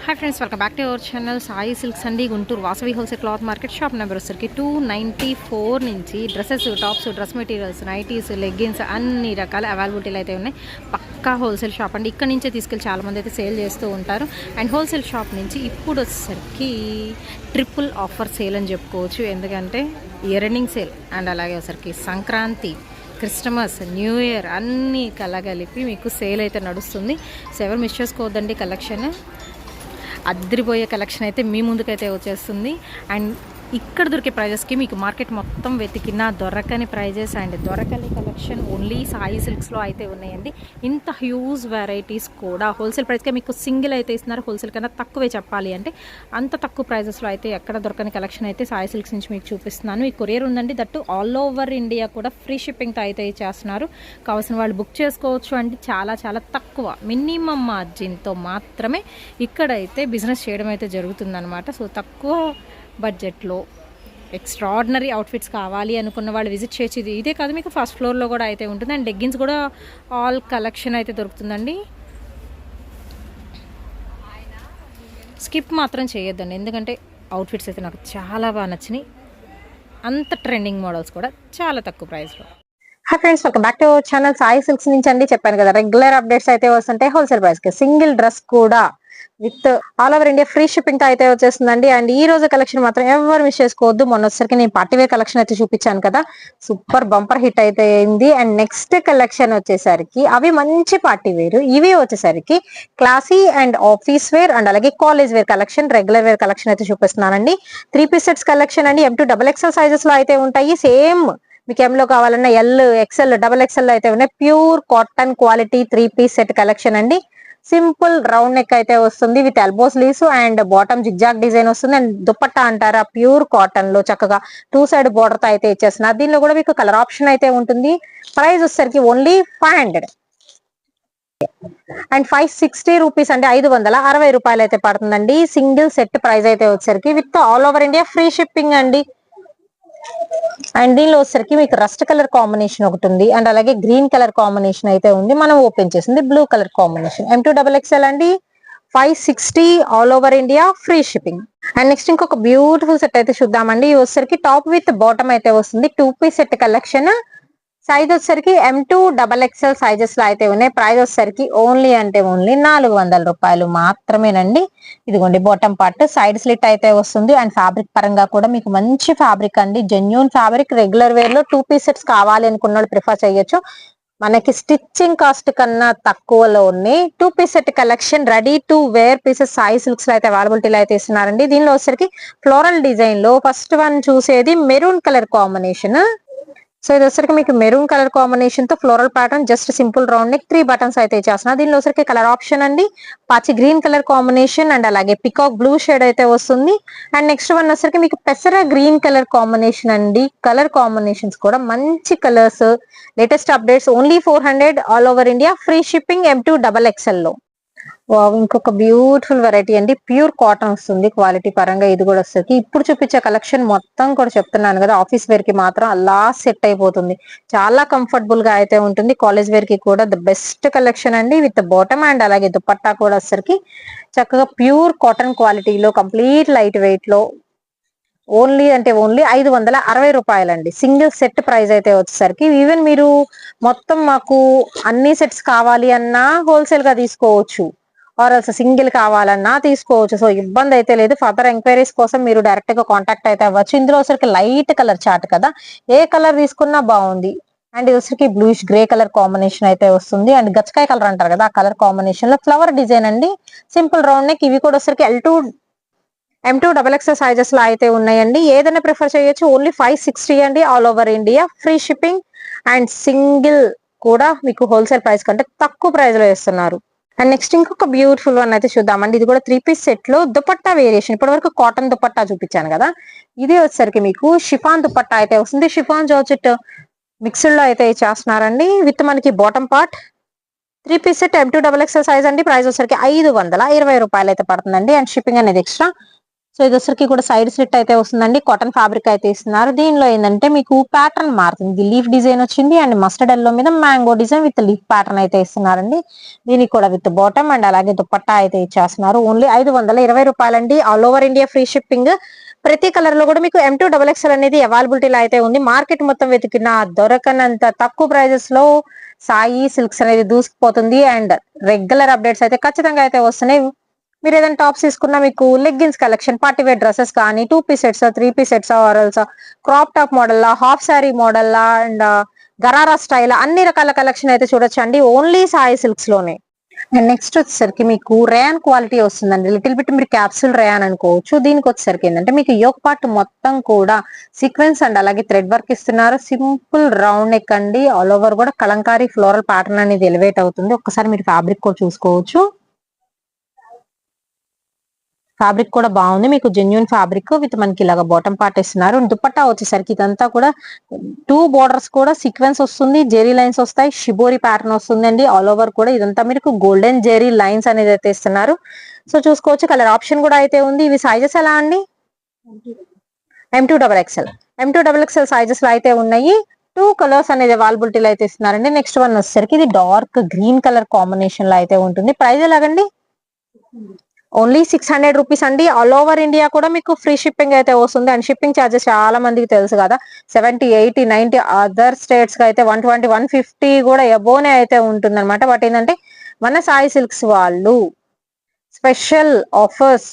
Hi friends, welcome back to our channel Sai silks అండి. Guntur Vasavi wholesale cloth market shop number వచ్చరికి 294 నుంచి dresses, tops, dress materials, nighties, leggings అన్ని రకాల అవైలబిలిటీలు అయితే ఉన్నాయి. పక్కా హోల్సేల్ షాప్ అండి. ఇక్కడ నుంచే తీసుకెళ్ళి చాలామంది అయితే సేల్ చేస్తూ ఉంటారు. అండ్ హోల్సేల్ షాప్ నుంచి ఇప్పుడు వచ్చేసరికి ట్రిపుల్ ఆఫర్ సేల్ అని చెప్పుకోవచ్చు. ఎందుకంటే ఇయర్ ఎండింగ్ సేల్ అండ్ అలాగే వచ్చరికి సంక్రాంతి, క్రిస్టమస్, న్యూ ఇయర్ అన్నీ కలగలిపి మీకు సేల్ అయితే నడుస్తుంది. సో ఎవరు మిస్ చేసుకోవద్దండి. కలెక్షన్ అద్దరిపోయే కలెక్షన్ అయితే మీ ముందుకైతే వచ్చేస్తుంది. అండ్ ఇక్కడ దొరికే ప్రైజెస్కి మీకు మార్కెట్ మొత్తం వెతికినా దొరకని ప్రైజెస్ అండ్ దొరకని కలెక్షన్ ఓన్లీ సాయి సిల్క్స్లో అయితే ఉన్నాయండి. ఇంత హ్యూజ్ వెరైటీస్ కూడా హోల్సేల్ ప్రైస్కే మీకు సింగిల్ అయితే ఇస్తున్నారు. హోల్సేల్ కన్నా తక్కువే చెప్పాలి అంటే అంత తక్కువ ప్రైజెస్లో అయితే ఎక్కడ దొరకని కలెక్షన్ అయితే సాయి సిల్క్స్ నుంచి మీకు చూపిస్తున్నాను. ఈ కొరియర్ ఉందండి, దట్టు ఆల్ ఓవర్ ఇండియా కూడా ఫ్రీ షిప్పింగ్తో అయితే చేస్తున్నారు. కావాల్సిన వాళ్ళు బుక్ చేసుకోవచ్చు. అంటే చాలా చాలా తక్కువ మినిమం మార్జిన్తో మాత్రమే ఇక్కడైతే బిజినెస్ చేయడం అయితే జరుగుతుందన్నమాట. సో తక్కువ బడ్జెట్లో ఎక్స్ట్రాడినరీ అవుట్ఫిట్స్ కావాలి అనుకున్న వాళ్ళు విజిట్ చేయొచ్చు. ఇదే కాదు, మీకు ఫస్ట్ ఫ్లోర్లో కూడా అయితే ఉంటుంది. అండ్ లెగ్గిన్స్ కూడా ఆల్ కలెక్షన్ అయితే దొరుకుతుందండి. స్కిప్ మాత్రం చేయొద్దండి, ఎందుకంటే అవుట్ఫిట్స్ అయితే నాకు చాలా బాగా నచ్చినాయి. అంత ట్రెండింగ్ మోడల్స్ కూడా చాలా తక్కువ ప్రైస్లో. Hi friends, welcome back to channel Sai silks నుంచి అండి. చెప్పాను కదా, రెగ్యులర్ అప్డేట్స్ అయితే వస్తుంటాయి హోల్సేల్ ప్రైస్కి. సింగిల్ డ్రెస్ కూడా with all over India free shipping తో అయితే వచ్చేస్తుందండి. అండ్ ఈ రోజు కలెక్షన్ మాత్రం ఎవరు మిస్ చేసుకోవద్దు. మొన్న వచ్చరికి నేను పార్టీవేర్ కలెక్షన్ అయితే చూపించాను కదా, సూపర్ బంపర్ హిట్ అయితే అయింది. అండ్ నెక్స్ట్ కలెక్షన్ వచ్చేసరికి అవి మంచి పార్టీ వేర్, ఇవి వచ్చేసరికి classy and office wear and అలాగే college wear collection, regular wear collection అయితే చూపిస్తున్నానండి. 3 పీస్ సెట్స్ కలెక్షన్ అండి. M2 XXL సైజెస్ లో అయితే ఉంటాయి. సేమ్ మీకు ఎంలో కావాలన్నా ఎల్, ఎక్స్ఎల్, XXL అయితే ఉన్నాయి. Pure cotton quality 3 piece set collection అండి. సింపుల్ రౌండ్ నెక్ అయితే వస్తుంది with elbow sleeves and bottom zigzag design వస్తుంది. అండ్ దుపట్టా అంటారా, ప్యూర్ కాటన్ లో చక్కగా 2 సైడ్ బోర్డర్ తో అయితే ఇచ్చేస్తున్నారు. దీనిలో కూడా మీకు కలర్ ఆప్షన్ అయితే ఉంటుంది. ప్రైస్ వచ్చేసరికి ఓన్లీ 500 అండ్ 560 రూపీస్ అంటే 560 రూపాయలు అయితే పడుతుందండి. సింగిల్ సెట్ ప్రైస్ అయితే వచ్చేసరికి with all over India free shipping అండి. అండ్ దీనిలో వచ్చేసరికి మీకు రస్ట్ కలర్ కాంబినేషన్ ఒకటి ఉంది. అండ్ అలాగే గ్రీన్ కలర్ కాంబినేషన్ అయితే ఉంది. మనం ఓపెన్ చేసింది blue colour combination. M2 XXL అండి. 560 all over India free shipping. And next ఇంకొక బ్యూటిఫుల్ సెట్ అయితే చూద్దామండి. ఇది వచ్చేసరికి టాప్ విత్ బాటమ్ అయితే వస్తుంది. 2 పీస్ సెట్ కలెక్షన్. సైజ్ వచ్చేసరికి M2 XXL సైజెస్ లో అయితే ఉన్నాయి. ప్రైస్ వచ్చేసరికి ఓన్లీ అంటే ఓన్లీ 400 రూపాయలు మాత్రమేనండి. ఇదిగోండి బాటమ్ పార్ట్ సైడ్ స్లిట్ అయితే వస్తుంది. అండ్ ఫ్యాబ్రిక్ పరంగా కూడా మీకు మంచి ఫ్యాబ్రిక్ అండి, జెన్యూన్ ఫ్యాబ్రిక్. రెగ్యులర్ వేర్ లో 2 పీస్ సెట్స్ కావాలి అనుకున్న వాళ్ళు ప్రిఫర్ చేయొచ్చు. మనకి స్టిచ్చింగ్ కాస్ట్ కన్నా తక్కువలో ఉన్నాయి 2 piece set collection. Ready to wear pieces Sai Silks లో అయితే అవైలబిలిటీలో అయితే ఇస్తున్నారండి. దీనిలో వచ్చేసరికి ఫ్లోరల్ డిజైన్ లో ఫస్ట్ వన్ చూసేది మెరూన్ కలర్ కాంబినేషన్. సో ఇది వచ్చరికి మీకు మెరూన్ కలర్ కాంబినేషన్ తో floral pattern, just simple round neck, 3 buttons అయితే ఇచ్చేస్తున్నా. దీనిలో వచ్చరికి కలర్ ఆప్షన్ అండి, పాచి గ్రీన్ కలర్ కాంబినేషన్ అండ్ అలాగే పికాక్ బ్లూ షేడ్ అయితే వస్తుంది. అండ్ నెక్స్ట్ వన్ వచ్చరికి మీకు పెసర గ్రీన్ కలర్ కాంబినేషన్ అండి. కలర్ కాంబినేషన్స్ కూడా మంచి colours. Latest updates only 400 all over India free shipping M2 XXL లో. ఇంకొక బ్యూటిఫుల్ వెరైటీ అండి, ప్యూర్ కాటన్ వస్తుంది క్వాలిటీ పరంగా. ఇది కూడా వస్తుంది. ఇప్పుడు చూపించే కలెక్షన్ మొత్తం కూడా చెప్తున్నాను కదా, ఆఫీస్ వేర్ కి మాత్రం అలా సెట్ అయిపోతుంది. చాలా కంఫర్టబుల్ గా అయితే ఉంటుంది. కాలేజ్ వేర్ కి కూడా ద బెస్ట్ కలెక్షన్ అండి. విత్ బాటమ్ అండ్ అలాగే దుపట్టా కూడా వచ్చరికి చక్కగా ప్యూర్ కాటన్ క్వాలిటీలో, కంప్లీట్ లైట్ వెయిట్ లో ఓన్లీ అంటే ఓన్లీ 560 రూపాయలండి. సింగిల్ సెట్ ప్రైస్ అయితే వచ్చేసరికి. ఈవెన్ మీరు మొత్తం మాకు అన్ని సెట్స్ కావాలి అన్నా హోల్సేల్ గా తీసుకోవచ్చు, ఆర్ సింగిల్ కావాలన్నా తీసుకోవచ్చు. సో ఇబ్బంది అయితే లేదు. ఫర్దర్ ఎంక్వైరీస్ కోసం మీరు డైరెక్ట్ గా కాంటాక్ట్ అయితే అవ్వచ్చు. ఇందులో వచ్చరికి లైట్ కలర్ చార్ట్ కదా, ఏ కలర్ తీసుకున్నా బాగుంది. అండ్ ఇది వచ్చరికి బ్లూయిష్ గ్రే కలర్ కాంబినేషన్ అయితే వస్తుంది. అండ్ గచ్చకాయ కలర్ అంటారు కదా, ఆ కలర్ కాంబినేషన్ లో ఫ్లవర్ డిజైన్ అండి. Simple round neck. ఇవి కూడా వచ్చరికి M2 XXL సైజెస్ లో అయితే ఉన్నాయండి. ఏదైనా ప్రిఫర్ చేయొచ్చు. ఓన్లీ 560 అండి all over India free shipping. And single కూడా మీకు హోల్సేల్ ప్రైస్ కంటే తక్కువ ప్రైస్ లో ఇస్తున్నారు. అండ్ నెక్స్ట్ ఇంకొక బ్యూటిఫుల్ వన్ అయితే చూద్దామండి. ఇది కూడా 3 పీస్ సెట్ లో దుపట్టా వేరియేషన్. ఇప్పటి వరకు కాటన్ దుపట్టా చూపించాను కదా, ఇది వచ్చేసరికి మీకు షిఫాన్ దుపట్టా అయితే వస్తుంది. షిఫాన్ జార్జెట్ మిక్స్డ్ లో అయితే చేస్తున్నారండి. విత్ మనకి bottom part 3 piece set M2 XXL size అండి. ప్రైస్ వచ్చేసరికి 520 రూపాయలు అయితే పడుతుందండి. అండ్ షిప్పింగ్ అనేది ఎక్స్ట్రా. సో ఇది వచ్చరికి కూడా సైడ్ స్లిట్ అయితే వస్తుందండి, కాటన్ ఫ్యాబ్రిక్ అయితే ఇస్తున్నారు. దీనిలో ఏంటంటే మీకు ప్యాటర్న్ మారుతుంది, లీఫ్ డిజైన్ వచ్చింది అండ్ మస్టర్డ్ ఎల్లో మీద mango design with leaf pattern అయితే ఇస్తున్నారండి. దీనికి కూడా విత్ బాటమ్ అండ్ అలాగే దుపట్టా అయితే ఇచ్చేస్తున్నారు. ఓన్లీ 520 రూపాయలండి. All over India free shipping. ప్రతి కలర్ లో కూడా మీకు M2XXL అనేది అవైలబిలిటీలో అయితే ఉంది. మార్కెట్ మొత్తం వెతికిన దొరకనంత తక్కువ ప్రైజెస్ లో సాయి సిల్క్స్ అనేది దూసుకుపోతుంది. అండ్ రెగ్యులర్ అప్డేట్స్ అయితే ఖచ్చితంగా అయితే వస్తున్నాయి. మీరు ఏదైనా టాప్స్ తీసుకున్నా మీకు leggings collection, party wear dresses కానీ 2 పీస్ సెట్స్, 3 పీస్ సెట్స్, ఆరల్స్, crop top model, half sari model and gharara style అన్ని రకాల కలెక్షన్ అయితే చూడొచ్చండి ఓన్లీ సాయి సిల్క్స్ లోనే. అండ్ నెక్స్ట్ వచ్చేసరికి మీకు రేయాన్ క్వాలిటీ వస్తుందండి. లిటిల్ బిట్ మీరు క్యాప్సూల్ రేయాన్ అనుకోవచ్చు. దీనికి వచ్చేసరికి ఏంటంటే మీకు యోక్ పార్ట్ మొత్తం కూడా సీక్వెన్స్ అండ్ అలాగే థ్రెడ్ వర్క్ ఇస్తున్నారు. సింపుల్ రౌండ్ నెక్ అండి. ఆల్ ఓవర్ కూడా కలంకారీ ఫ్లోరల్ ప్యాటర్న్ అనేది ఎలివేట్ అవుతుంది. ఒక్కసారి మీరు ఫ్యాబ్రిక్ కూడా చూసుకోవచ్చు. ఫ్యాబ్రిక్ కూడా బాగుంది, మీకు జెన్యున్ ఫ్యాబ్రిక్ విత్ మనకి ఇలాగ బాటమ్ పార్ట్ ఇస్తున్నారు. దుపట్టా వచ్చేసరికి ఇదంతా కూడా 2 బోర్డర్స్ కూడా సీక్వెన్స్ వస్తుంది, జెరీ లైన్స్ వస్తాయి, షిబోరి ప్యాటర్న్ వస్తుందండి. ఆల్ ఓవర్ కూడా ఇదంతా మీకు గోల్డెన్ జెరీ లైన్స్ అనేది అయితే ఇస్తున్నారు. సో చూసుకోవచ్చు, కలర్ ఆప్షన్ కూడా అయితే ఉంది. ఇవి సైజెస్ ఎలా అండి? M2XXL సైజెస్ లో అయితే ఉన్నాయి. 2 కలర్స్ అనేది అవైలబిలిటీలో అయితే ఇస్తున్నారండి. నెక్స్ట్ వన్ వచ్చేసరికి ఇది డార్క్ గ్రీన్ కలర్ కాంబినేషన్ లో అయితే ఉంటుంది. ప్రైస్ ఎలాగండి? ఓన్లీ 600 రూపీస్ అండి. ఆల్ ఓవర్ ఇండియా కూడా మీకు ఫ్రీ షిప్పింగ్ అయితే వస్తుంది. అండ్ షిప్పింగ్ ఛార్జెస్ చాలా మందికి తెలుసు కదా, 70, 80, 90 అదర్ స్టేట్స్ కి అయితే 120, 150 కూడా ఎబోనే అయితే ఉంటుంది అనమాట. బట్ ఏంటంటే మన సాయి సిల్క్స్ వాళ్ళు స్పెషల్ ఆఫర్స్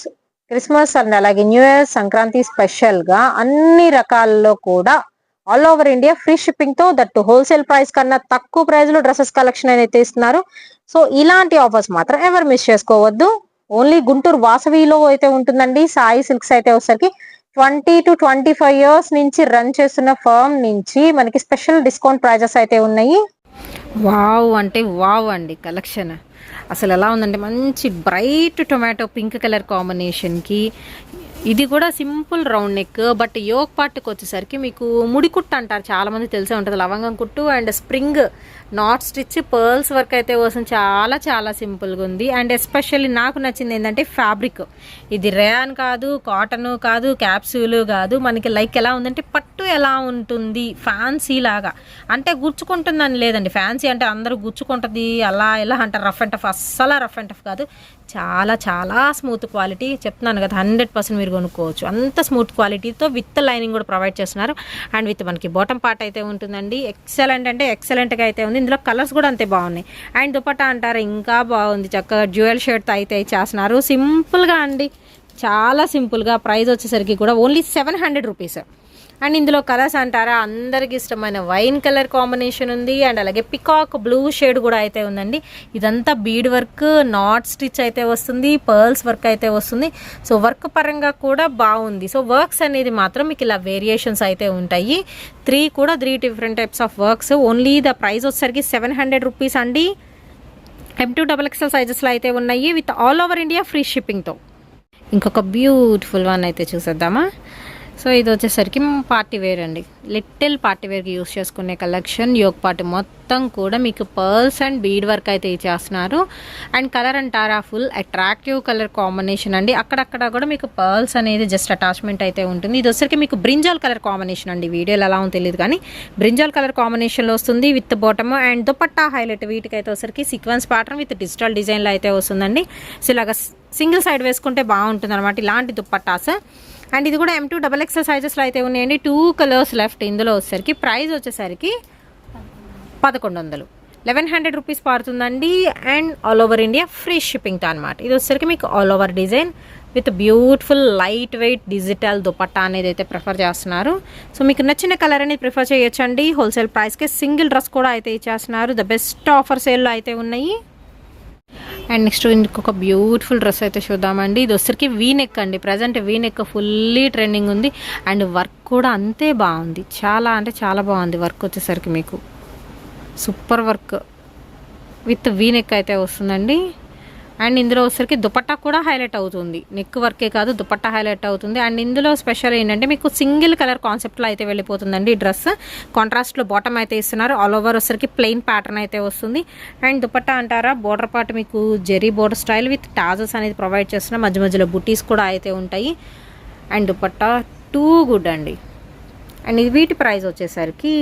క్రిస్మస్ అండ్ అలాగే న్యూ ఇయర్, సంక్రాంతి స్పెషల్ గా అన్ని రకాల్లో కూడా all over India free shipping తో, దట్టు హోల్సేల్ ప్రైస్ కన్నా తక్కువ ప్రైస్ లో డ్రెస్సెస్ కలెక్షన్ అయితే ఇస్తున్నారు. సో ఇలాంటి ఆఫర్స్ మాత్రం ఎవరు మిస్ చేసుకోవద్దు. ఓన్లీ గుంటూరు వాసవిలో అయితే ఉంటుందండి. సాయి సిల్క్స్ అయితే వచ్చేసరికి 20 to 25 ఇయర్స్ నుంచి రన్ చేస్తున్న ఫర్మ్ నుంచి మనకి స్పెషల్ డిస్కౌంట్ ప్రైజెస్ అయితే ఉన్నాయి. వావ్ అంటే వావ్ అండి కలెక్షన్ అసలు ఎలా ఉందంటే మంచి బ్రైట్ టొమాటో పింక్ కలర్ కాంబినేషన్కి ఇది కూడా simple round neck. But yoke పార్ట్కి వచ్చేసరికి మీకు ముడి కుట్టు అంటారు, చాలా మంది తెలిసే ఉంటుంది, లవంగం కుట్టు and spring not stitch pearls work అయితే వస్తుంది. చాలా చాలా సింపుల్గా ఉంది. అండ్ ఎస్పెషల్లీ నాకు నచ్చింది ఏంటంటే ఫ్యాబ్రిక్, ఇది రేయాన్ కాదు, కాటన్ కాదు, క్యాప్సూల్ కాదు, మనకి లైక్ ఎలా ఉందంటే పట్టు ఎలా ఉంటుంది ఫ్యాన్సీ లాగా, అంటే గుచ్చుకుంటుందని లేదండి. ఫ్యాన్సీ అంటే అందరూ గుచ్చుకుంటుంది అలా ఎలా అంటారు, రఫ్ అండ్ టఫ్. అస్సలు రఫ్ అండ్ టఫ్ కాదు, చాలా చాలా స్మూత్ క్వాలిటీ. చెప్తున్నాను కదా 100% మీరు కొనుక్కోవచ్చు, అంత స్మూత్ క్వాలిటీతో విత్ లైనింగ్ కూడా ప్రొవైడ్ చేస్తున్నారు. అండ్ విత్ మనకి బాటమ్ పార్ట్ అయితే ఉంటుందండి. ఎక్సలెంట్ అంటే ఎక్సలెంట్గా అయితే ఉంది. ఇందులో కలర్స్ కూడా అంతే బాగున్నాయి. అండ్ దుపట్టా అంటారు ఇంకా బాగుంది, చక్కగా జ్యువెల్ షర్ట్ అయితే చేస్తున్నారు. సింపుల్గా అండి, చాలా సింపుల్గా. ప్రైస్ వచ్చేసరికి కూడా ఓన్లీ 700 రూపీస్. అండ్ ఇందులో కలర్స్ అంటారా, అందరికి ఇష్టమైన వైన్ కలర్ కాంబినేషన్ ఉంది. అండ్ అలాగే పికాక్ బ్లూ షేడ్ కూడా అయితే ఉందండి. ఇదంతా బీడ్ వర్క్, నాట్ స్టిచ్ అయితే వస్తుంది, పర్ల్స్ వర్క్ అయితే వస్తుంది. సో వర్క్ పరంగా కూడా బాగుంది. సో వర్క్స్ అనేది మాత్రం మీకు ఇలా వేరియేషన్స్ అయితే ఉంటాయి. 3 different types of works. Only the price వచ్చేసరికి 700 రూపీస్ అండి. M2XXL సైజెస్లో అయితే ఉన్నాయి with all over India free షిప్పింగ్తో. ఇంకొక బ్యూటిఫుల్ వన్ అయితే చూసేద్దామా. సో ఇది వచ్చేసరికి పార్టీ వేర్ అండి, లిటిల్ పార్టీ వేర్కి యూస్ చేసుకునే కలెక్షన్. యోక్ పార్ట్ మొత్తం కూడా మీకు పర్ల్స్ అండ్ బీడ్ వర్క్ అయితే ఇచ్చేస్తున్నారు. అండ్ కలర్ అంటారా ఫుల్ అట్రాక్టివ్ కలర్ కాంబినేషన్ అండి. అక్కడక్కడ కూడా మీకు పర్ల్స్ అనేది జస్ట్ అటాచ్మెంట్ అయితే ఉంటుంది. ఇది వచ్చేసరికి మీకు బ్రింజాల్ కలర్ కాంబినేషన్ అండి. వీడియోలో ఎలా ఉందో తెలియదు కానీ బ్రింజాల్ కలర్ కాంబినేషన్లో వస్తుంది with bottom. And dupatta highlight వీటికైతే వచ్చేసరికి సీక్వెన్స్ ప్యాటర్న్ విత్ డిజిటల్ డిజైన్లో అయితే వస్తుందండి. సో ఇలాగ సింగిల్ సైడ్ వేసుకుంటే బాగుంటుంది అనమాట ఇలాంటి దుపట్టాస్. అండ్ ఇది కూడా M2XXL సైజెస్లో అయితే ఉన్నాయండి. 2 కలర్స్ లెఫ్ట్. ఇందులో వచ్చేసరికి ప్రైస్ వచ్చేసరికి 1100 రూపీస్ పడుతుందండి. And all over India free షిప్పింగ్తో అనమాట. ఇది వచ్చేసరికి మీకు all over design with beautiful light weight digital dupatta అనేది అయితే ప్రిఫర్ చేస్తున్నారు. సో మీకు నచ్చిన కలర్ అనేది ప్రిఫర్ చేయొచ్చండి. హోల్సేల్ ప్రైస్కి సింగిల్ డ్రెస్ కూడా అయితే ఇచ్చేస్తున్నారు. ద బెస్ట్ ఆఫర్ సేల్లో అయితే ఉన్నాయి. అండ్ నెక్స్ట్ ఇంకొక బ్యూటిఫుల్ డ్రెస్ అయితే చూద్దామండి. ఇది వచ్చరికి వీ నెక్ అండి. Present V neck fully trending ఉంది. అండ్ వర్క్ కూడా అంతే బాగుంది, చాలా అంటే చాలా బాగుంది. వర్క్ వచ్చేసరికి మీకు super work with V neck అయితే వస్తుందండి. అండ్ ఇందులో వచ్చేసరికి దుపట్టా కూడా హైలైట్ అవుతుంది, నెక్ వర్కే కాదు దుపట్టా హైలైట్ అవుతుంది. అండ్ ఇందులో స్పెషల్ ఏంటంటే మీకు సింగిల్ కలర్ కాన్సెప్ట్లో అయితే వెళ్ళిపోతుందండి ఈ డ్రెస్. కాంట్రాస్ట్లో బాటమ్ అయితే ఇస్తున్నారు. ఆల్ ఓవర్ వచ్చేసరికి ప్లెయిన్ ప్యాటర్న్ అయితే వస్తుంది. అండ్ దుపట్టా అంటారా బోర్డర్ పార్ట్ మీకు zari border style with tassels అనేది ప్రొవైడ్ చేస్తున్నారు. మధ్య మధ్యలో బుటీస్ కూడా అయితే ఉంటాయి. అండ్ దుపట్టా టూ గుడ్ అండి. అండ్ ఇది వీటి ప్రైస్ వచ్చేసరికి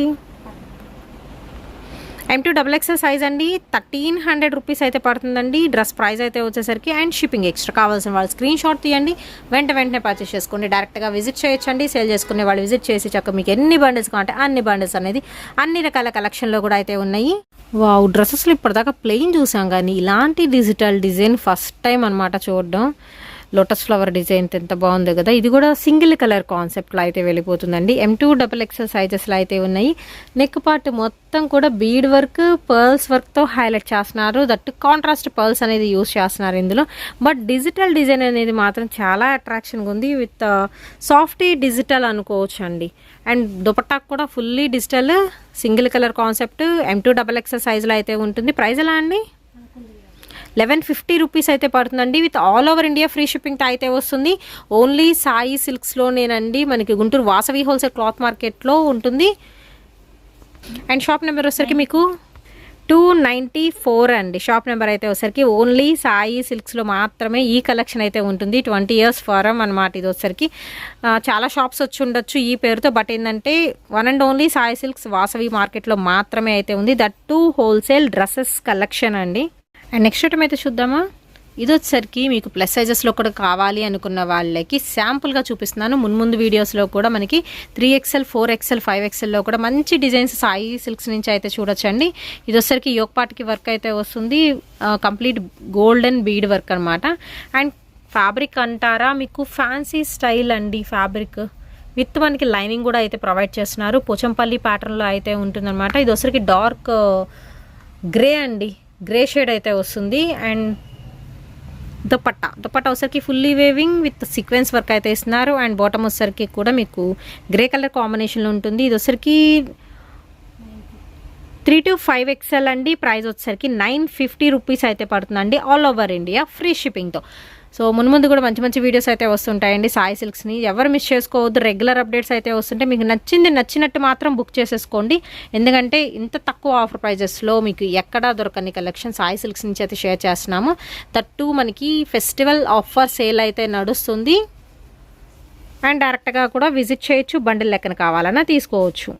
M2XXL సైజ్ అండి 1300 రూపీస్ అయితే పడుతుందండి డ్రెస్ ప్రైస్ అయితే వచ్చేసరికి. And shipping extra. కావాల్సిన వాళ్ళు స్క్రీన్ షాట్ తీయండి, వెంటనే పర్చేస్ చేసుకోండి. డైరెక్ట్గా విజిట్ చేయొచ్చండి. సేల్ చేసుకునే వాళ్ళు విజిట్ చేసి చక్కగా మీకు ఎన్ని బండిల్స్ కావాలంటే అన్ని బండిల్స్ అనేది అన్ని రకాల కలెక్షన్లో కూడా అయితే ఉన్నాయి. వావ్, డ్రెస్సెస్లో ఇప్పటిదాకా ప్లెయిన్ చూసాం కానీ ఇలాంటి డిజిటల్ డిజైన్ ఫస్ట్ టైం అనమాట చూడడం. లోటస్ ఫ్లవర్ డిజైన్ ఎంత బాగుంది కదా. ఇది కూడా సింగిల్ కలర్ కాన్సెప్ట్లో అయితే వెళ్ళిపోతుందండి. M2XXL సైజెస్లో అయితే ఉన్నాయి. నెక్ పార్ట్ మొత్తం కూడా బీడ్ వర్క్, పర్ల్స్ వర్క్తో హైలైట్ చేస్తున్నారు. దట్టు కాంట్రాస్ట్ పర్ల్స్ అనేది యూస్ చేస్తున్నారు ఇందులో. బట్ డిజిటల్ డిజైన్ అనేది మాత్రం చాలా అట్రాక్షన్గా ఉంది. విత్ సాఫ్టీ డిజిటల్ అనుకోవచ్చు అండి. అండ్ దుపట్టాకు కూడా fully digital single colour concept M2XXL సైజులో అయితే ఉంటుంది. ప్రైస్ ఎలా అండి? 1150 రూపీస్ అయితే పడుతుందండి. With all over India free షిప్పింగ్తో అయితే వస్తుంది. ఓన్లీ సాయి సిల్క్స్లోనేనండి, మనకి గుంటూరు వాసవి హోల్సేల్ క్లాత్ మార్కెట్లో ఉంటుంది. అండ్ షాప్ నెంబర్ వచ్చేసరికి మీకు 294 అండి. షాప్ నెంబర్ అయితే వచ్చేసరికి ఓన్లీ సాయి సిల్క్స్లో మాత్రమే ఈ కలెక్షన్ అయితే ఉంటుంది. 20 years ఫారం అనమాట. ఇది వచ్చేసరికి చాలా షాప్స్ వచ్చి ఉండొచ్చు ఈ పేరుతో, బట్ ఏంటంటే one and only Sai silks Vasavi మార్కెట్లో మాత్రమే అయితే ఉంది. That to wholesale dresses collection అండి. అండ్ నెక్స్ట్ ఐటమ్ అయితే చూద్దామా. ఇది వచ్చేసరికి మీకు ప్లస్ సైజెస్లో కూడా కావాలి అనుకున్న వాళ్ళకి శాంపుల్గా చూపిస్తున్నాను. ముందు వీడియోస్లో కూడా మనకి 3XL, 4XL, 5XLలో కూడా మంచి డిజైన్స్ సాయి సిల్క్స్ నుంచి అయితే చూడొచ్చండి. ఇది వచ్చేసరికి యోక్ పార్ట్కి వర్క్ అయితే వస్తుంది. కంప్లీట్ గోల్డెన్ బీడ్ వర్క్ అనమాట. అండ్ ఫ్యాబ్రిక్ అంటారా, మీకు ఫ్యాన్సీ స్టైల్ అండి ఫ్యాబ్రిక్. విత్ మనకి లైనింగ్ కూడా అయితే ప్రొవైడ్ చేస్తున్నారు. పోచంపల్లి ప్యాటర్న్లో అయితే ఉంటుందన్నమాట. ఇది వచ్చేసరికి డార్క్ గ్రే అండి, గ్రే షేడ్ అయితే వస్తుంది. అండ్ దుపట్టా వచ్చేసరికి fully weaving with sequence work అయితే ఇస్తున్నారు. అండ్ బాటమ్ వచ్చేసరికి కూడా మీకు గ్రే కలర్ కాంబినేషన్లో ఉంటుంది. ఇది వచ్చేసరికి 3 to 5XL అండి. ప్రైస్ వచ్చేసరికి 950 రూపీస్ అయితే పడుతుందండి. ఆల్ ఓవర్ ఇండియా ఫ్రీ షిప్పింగ్తో. సో ముందు కూడా మంచి వీడియోస్ అయితే వస్తుంటాయండి సాయి సిల్క్స్ని. ఎవరు మిస్ చేసుకోవద్దు. రెగ్యులర్ అప్డేట్స్ అయితే వస్తుంటే మీకు నచ్చినట్టు మాత్రం బుక్ చేసేసుకోండి. ఎందుకంటే ఇంత తక్కువ ఆఫర్ ప్రైజెస్లో మీకు ఎక్కడా దొరకని కలెక్షన్ సాయి సిల్క్స్ నుంచి అయితే షేర్ చేస్తున్నాము. దట్టు మనకి ఫెస్టివల్ ఆఫర్ సేల్ అయితే నడుస్తుంది. అండ్ డైరెక్ట్గా కూడా విజిట్ చేయొచ్చు. బండిల్ లెక్కన కావాలన్నా తీసుకోవచ్చు.